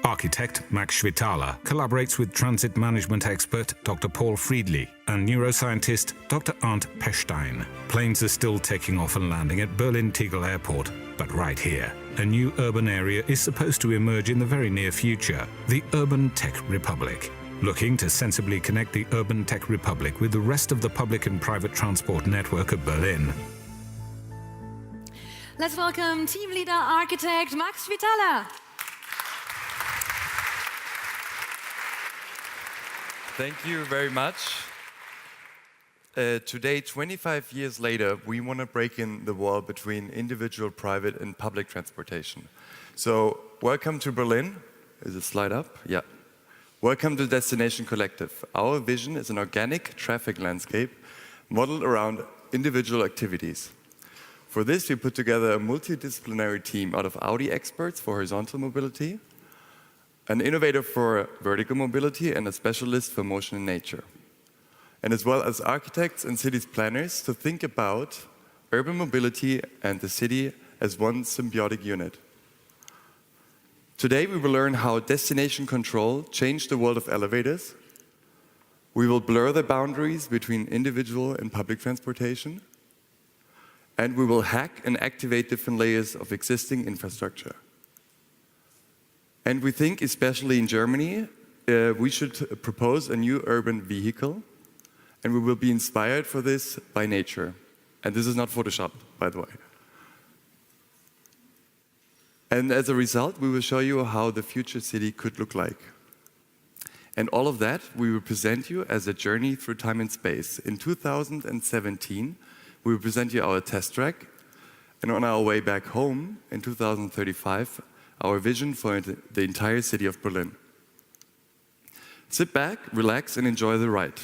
Architect Max Schwitala collaborates with transit management expert Dr. Paul Friedli and neuroscientist Dr. Arndt Pechstein. Planes are still taking off and landing at Berlin-Tegel Airport, but right here, a new urban area is supposed to emerge in the very near future, the Urban Tech Republic. Looking to sensibly connect the Urban Tech Republic with the rest of the public and private transport network of Berlin. Let's welcome team leader architect Max Schwitala. Thank you very much. Today, 25 years later, we want to break in the wall between individual, private, and public transportation. So, welcome to Berlin. Is it slide up? Yeah. Welcome to Destination Collective. Our vision is an organic traffic landscape modeled around individual activities. For this, we put together a multidisciplinary team out of Audi experts for horizontal mobility, an innovator for vertical mobility, and a specialist for motion in nature. And as well as architects and cities planners to think about urban mobility and the city as one symbiotic unit. Today we will learn how destination control changed the world of elevators. We will blur the boundaries between individual and public transportation. And we will hack and activate different layers of existing infrastructure. And we think, especially in Germany, we should propose a new urban vehicle, and we will be inspired for this by nature. And this is not Photoshopped, by the way. And as a result, we will show you how the future city could look like. And all of that, we will present you as a journey through time and space. In 2017, we will present you our test track, and on our way back home, in 2035, our vision for the entire city of Berlin. Sit back, relax, and enjoy the ride.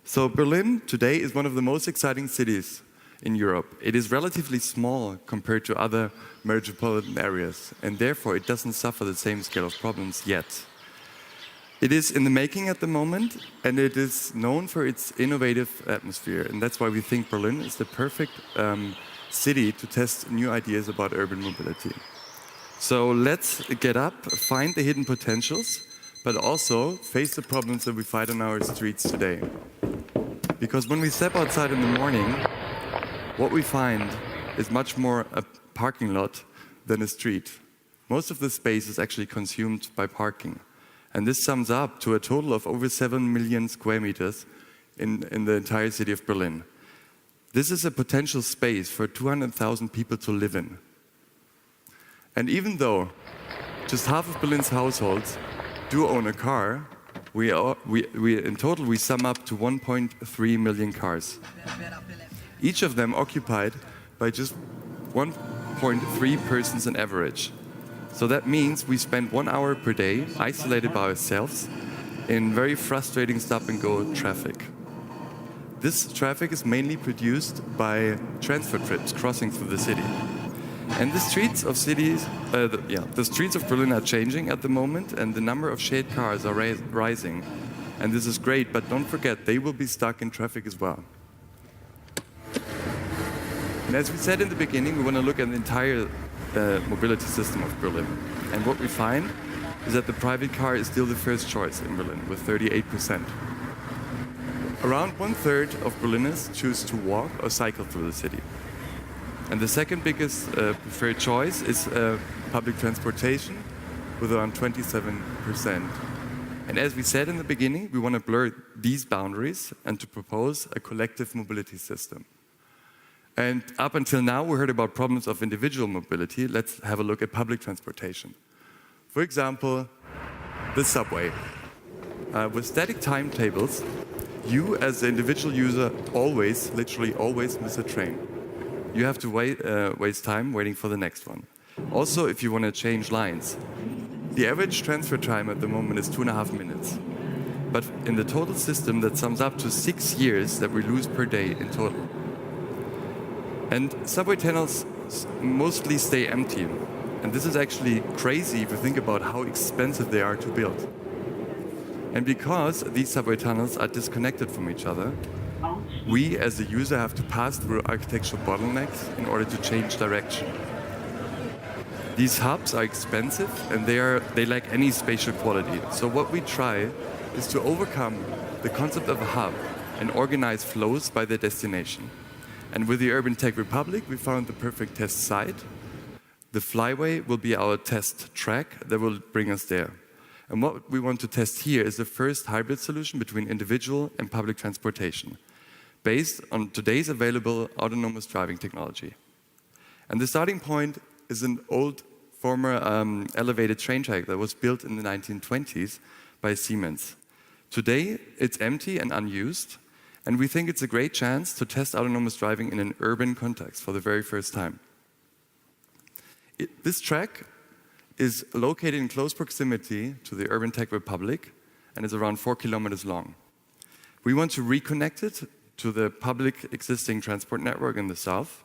So Berlin today is one of the most exciting cities in Europe. It is relatively small compared to other metropolitan areas, and therefore it doesn't suffer the same scale of problems yet. It is in the making at the moment, and it is known for its innovative atmosphere, and that's why we think Berlin is the perfect city to test new ideas about urban mobility. So let's get up, find the hidden potentials, but also face the problems that we find on our streets today. Because when we step outside in the morning, what we find is much more a parking lot than a street. Most of the space is actually consumed by parking. And this sums up to a total of over 7 million square meters in the entire city of Berlin. This is a potential space for 200,000 people to live in. And even though just half of Berlin's households do own a car, in total we sum up to 1.3 million cars. Each of them occupied by just 1.3 persons on average. So that means we spend 1 hour per day isolated by ourselves in very frustrating stop-and-go traffic. This traffic is mainly produced by transfer trips crossing through the city. And the streets of Berlin are changing at the moment, and the number of shared cars are rising. And this is great, but don't forget, they will be stuck in traffic as well. And as we said in the beginning, we want to look at the entire mobility system of Berlin. And what we find is that the private car is still the first choice in Berlin, with 38%. Around 1/3 of Berliners choose to walk or cycle through the city. And the second biggest preferred choice is public transportation, with around 27%. And as we said in the beginning, we want to blur these boundaries and to propose a collective mobility system. And up until now, we heard about problems of individual mobility. Let's have a look at public transportation. For example, the subway. With static timetables, you as the individual user literally always miss a train. You have to waste time waiting for the next one. Also, if you want to change lines, the average transfer time at the moment is 2.5 minutes. But in the total system, that sums up to 6 years that we lose per day in total. And subway tunnels mostly stay empty. And this is actually crazy if you think about how expensive they are to build. And because these subway tunnels are disconnected from each other, we as the user have to pass through architectural bottlenecks in order to change direction. These hubs are expensive and they lack any spatial quality. So what we try is to overcome the concept of a hub and organize flows by their destination. And with the Urban Tech Republic, we found the perfect test site. The flyway will be our test track that will bring us there. And what we want to test here is the first hybrid solution between individual and public transportation, based on today's available autonomous driving technology. And the starting point is an old former elevated train track that was built in the 1920s by Siemens. Today, it's empty and unused, and we think it's a great chance to test autonomous driving in an urban context for the very first time. This track is located in close proximity to the Urban Tech Republic and is around 4 kilometers long. We want to reconnect it to the public existing transport network in the south,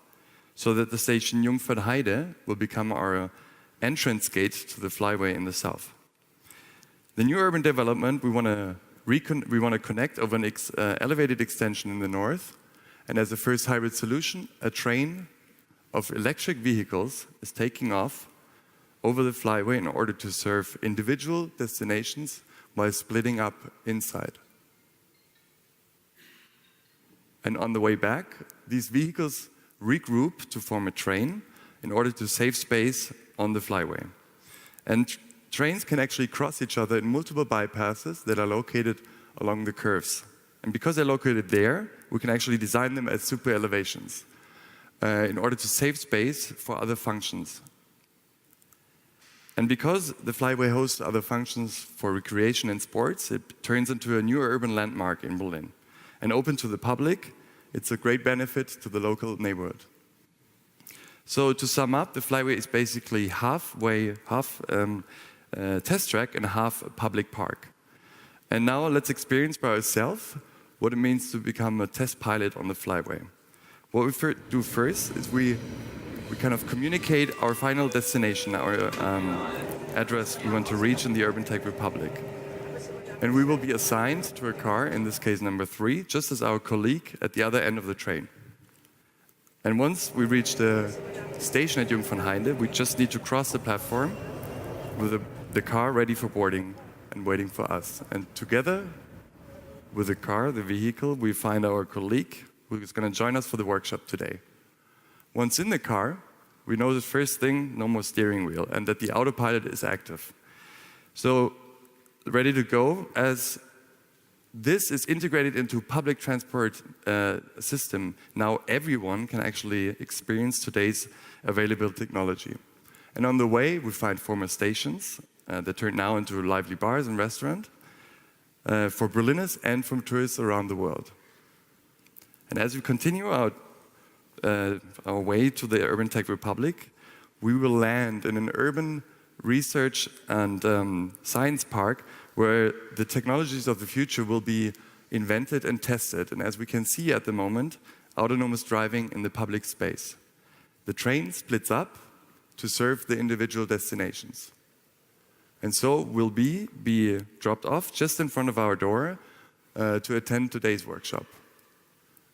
so that the station Jungfernheide will become our entrance gate to the flyway in the south. The new urban development, we want to connect over an elevated extension in the north, and as a first hybrid solution, a train of electric vehicles is taking off over the flyway in order to serve individual destinations while splitting up inside. And on the way back, these vehicles regroup to form a train in order to save space on the flyway. And trains can actually cross each other in multiple bypasses that are located along the curves. And because they're located there, we can actually design them as super elevations in order to save space for other functions. And because the flyway hosts other functions for recreation and sports, it turns into a new urban landmark in Berlin. And open to the public, it's a great benefit to the local neighborhood. So to sum up, the flyway is basically half test track and half a public park. And now let's experience by ourselves what it means to become a test pilot on the flyway. What we do first is we kind of communicate our final destination, our address we want to reach in the Urban Tech Republic. And we will be assigned to a car, in this case number 3, just as our colleague at the other end of the train. And once we reach the station at Jungfernheide, we just need to cross the platform with the car ready for boarding and waiting for us. And together with the car, the vehicle, we find our colleague who is going to join us for the workshop today. Once in the car, we know the first thing, no more steering wheel, and that the autopilot is active. So, ready to go, as this is integrated into public transport system. Now everyone can actually experience today's available technology. And on the way, we find former stations that turn now into lively bars and restaurants for Berliners and from tourists around the world. And as we continue our way to the Urban Tech Republic, we will land in an urban research and science park where the technologies of the future will be invented and tested. And as we can see at the moment, autonomous driving in the public space. The train splits up to serve the individual destinations. And so we'll be dropped off just in front of our door to attend today's workshop.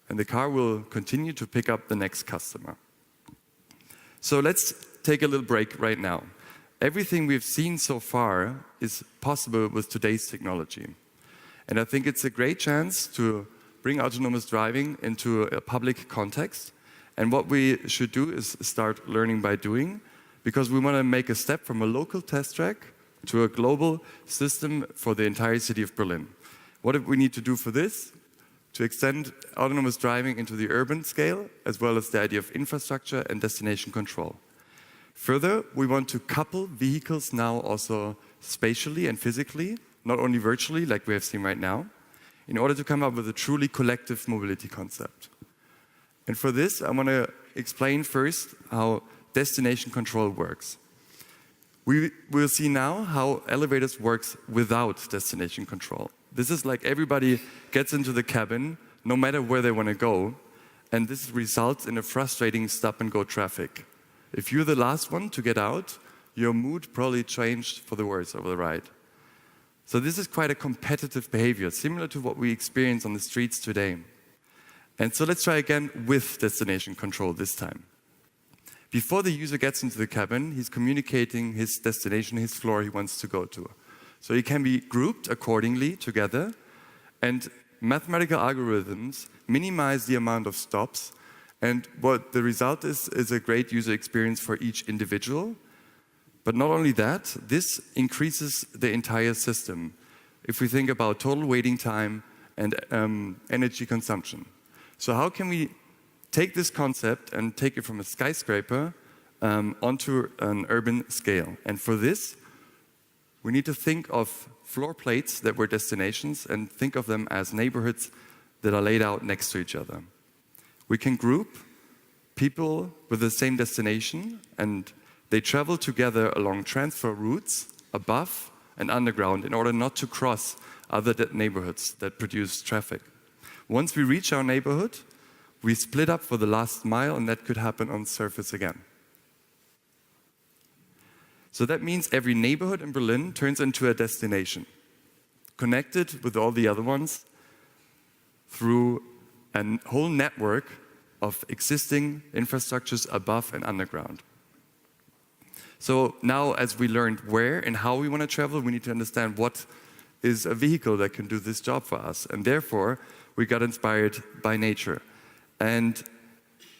And the car will continue to pick up the next customer. So let's take a little break right now. Everything we've seen so far is possible with today's technology. And I think it's a great chance to bring autonomous driving into a public context. And what we should do is start learning by doing, because we want to make a step from a local test track to a global system for the entire city of Berlin. What do we need to do for this? To extend autonomous driving into the urban scale, as well as the idea of infrastructure and destination control. Further, we want to couple vehicles now also spatially and physically, not only virtually like we have seen right now, in order to come up with a truly collective mobility concept. And for this, I want to explain first how destination control works. We will see now how elevators works without destination control. This is like everybody gets into the cabin, no matter where they want to go, and this results in a frustrating stop-and-go traffic. If you're the last one to get out, your mood probably changed for the worse over the ride. So this is quite a competitive behavior, similar to what we experience on the streets today. And so let's try again with destination control this time. Before the user gets into the cabin, he's communicating his destination, his floor he wants to go to. So he can be grouped accordingly together, and mathematical algorithms minimize the amount of stops, and what the result is a great user experience for each individual. But not only that, this increases the entire system. If we think about total waiting time and energy consumption. So how can we take this concept and take it from a skyscraper onto an urban scale? And for this, we need to think of floor plates that were destinations and think of them as neighborhoods that are laid out next to each other. We can group people with the same destination, and they travel together along transfer routes above and underground in order not to cross other neighborhoods that produce traffic. Once we reach our neighborhood, we split up for the last mile, and that could happen on surface again. So that means every neighborhood in Berlin turns into a destination, connected with all the other ones through a whole network of existing infrastructures above and underground. So now, as we learned where and how we want to travel, we need to understand what is a vehicle that can do this job for us. And therefore, we got inspired by nature. And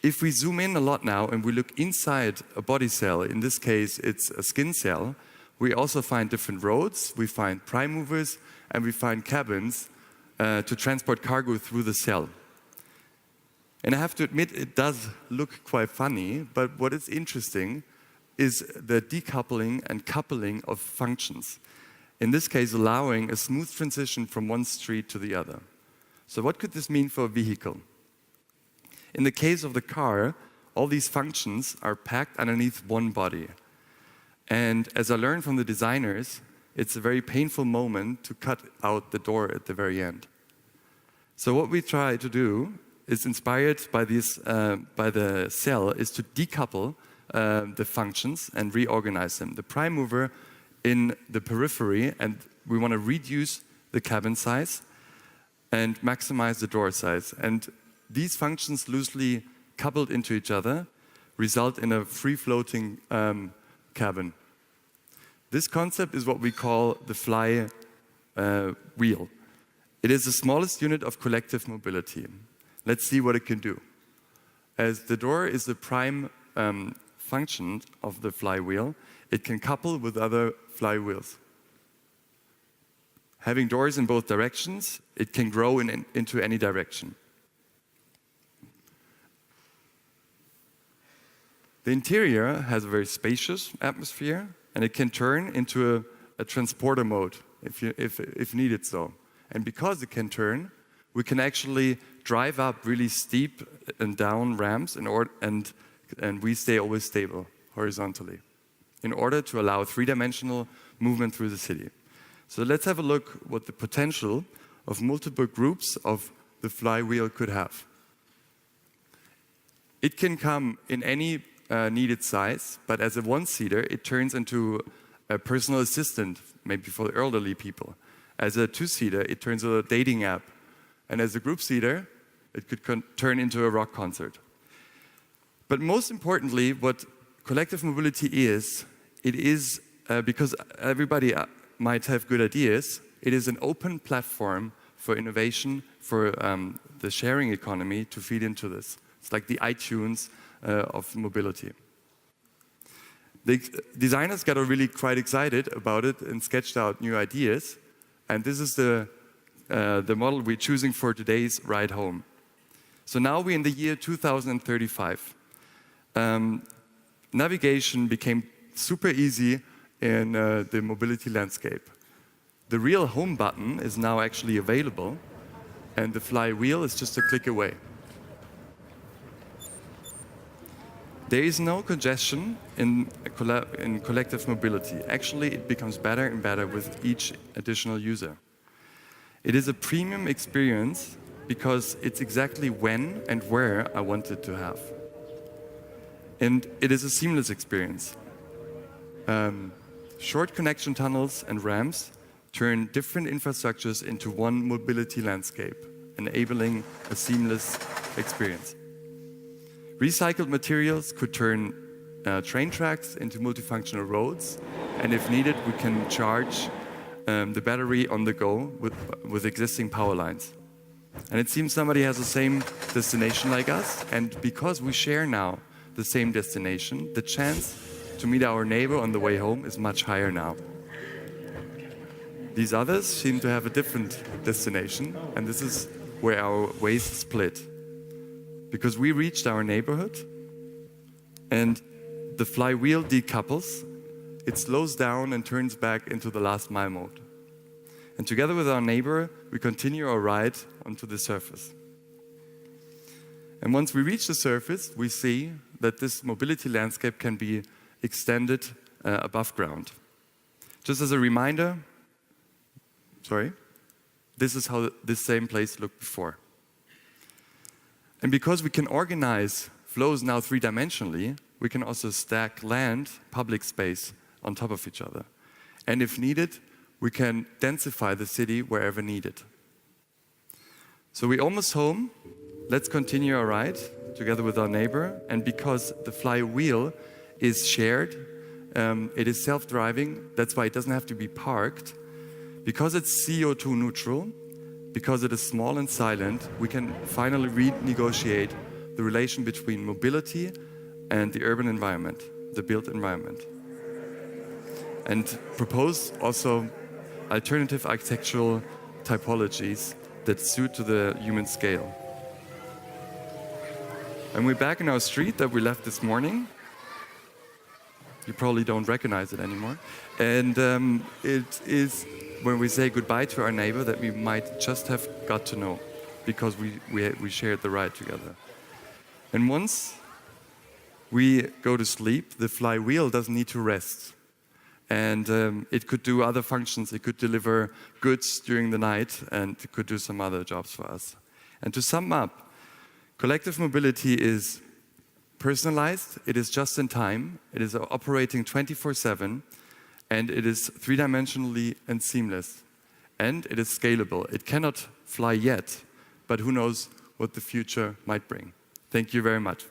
if we zoom in a lot now and we look inside a body cell, in this case it's a skin cell, we also find different roads, we find prime movers, and we find cabins to transport cargo through the cell. And I have to admit, it does look quite funny, but what is interesting is the decoupling and coupling of functions. In this case, allowing a smooth transition from one street to the other. So what could this mean for a vehicle? In the case of the car, all these functions are packed underneath one body. And as I learned from the designers, it's a very painful moment to cut out the door at the very end. So what we try to do is inspired by this, by the cell, is to decouple the functions and reorganize them. The prime mover in the periphery, and we want to reduce the cabin size and maximize the door size. And these functions loosely coupled into each other result in a free-floating cabin. This concept is what we call the fly wheel. It is the smallest unit of collective mobility. Let's see what it can do. As the door is the prime function of the flywheel, it can couple with other flywheels. Having doors in both directions, it can grow into any direction. The interior has a very spacious atmosphere, and it can turn into a transporter mode if needed so. And because it can turn, we can actually drive up really steep and down ramps and we stay always stable horizontally in order to allow three-dimensional movement through the city. So let's have a look what the potential of multiple groups of the flywheel could have. It can come in any needed size, but as a one-seater, it turns into a personal assistant, maybe for the elderly people. As a two-seater, it turns into a dating app. And as a group-seater, it could turn into a rock concert. But most importantly, what collective mobility is, it is, because everybody might have good ideas, it is an open platform for innovation, for the sharing economy to feed into this. It's like the iTunes of mobility. The designers got really quite excited about it and sketched out new ideas. And this is the model we're choosing for today's ride home. So now we're in the year 2035. Navigation became super easy in the mobility landscape. The real home button is now actually available, and the flywheel is just a click away. There is no congestion in collective mobility. Actually, it becomes better and better with each additional user. It is a premium experience because it's exactly when and where I want it to have. And it is a seamless experience. Short connection tunnels and ramps turn different infrastructures into one mobility landscape, enabling a seamless experience. Recycled materials could turn train tracks into multifunctional roads, and if needed, we can charge the battery on the go with existing power lines. And it seems somebody has the same destination like us, and because we share now the same destination, the chance to meet our neighbor on the way home is much higher now. These others seem to have a different destination, and this is where our ways split. Because we reached our neighborhood, and the flywheel decouples, it slows down and turns back into the last mile mode. And together with our neighbor, we continue our ride onto the surface. And once we reach the surface, we see that this mobility landscape can be extended above ground. Just as a reminder, this is how this same place looked before. And because we can organize flows now three-dimensionally, we can also stack land, public space, on top of each other. And if needed, we can densify the city wherever needed. So we're almost home. Let's continue our ride together with our neighbor. And because the flywheel is shared, it is self-driving. That's why it doesn't have to be parked. Because it's CO2 neutral, because it is small and silent, we can finally renegotiate the relation between mobility and the urban environment, the built environment. And propose also alternative architectural typologies that suit to the human scale. And we're back in our street that we left this morning. You probably don't recognize it anymore. And it is when we say goodbye to our neighbor that we might just have got to know because we shared the ride together. And once we go to sleep, the flywheel doesn't need to rest. And it could do other functions. It could deliver goods during the night, and it could do some other jobs for us. And to sum up, collective mobility is personalized, it is just in time, it is operating 24/7, and it is three-dimensionally and seamless. And it is scalable. It cannot fly yet, but who knows what the future might bring. Thank you very much.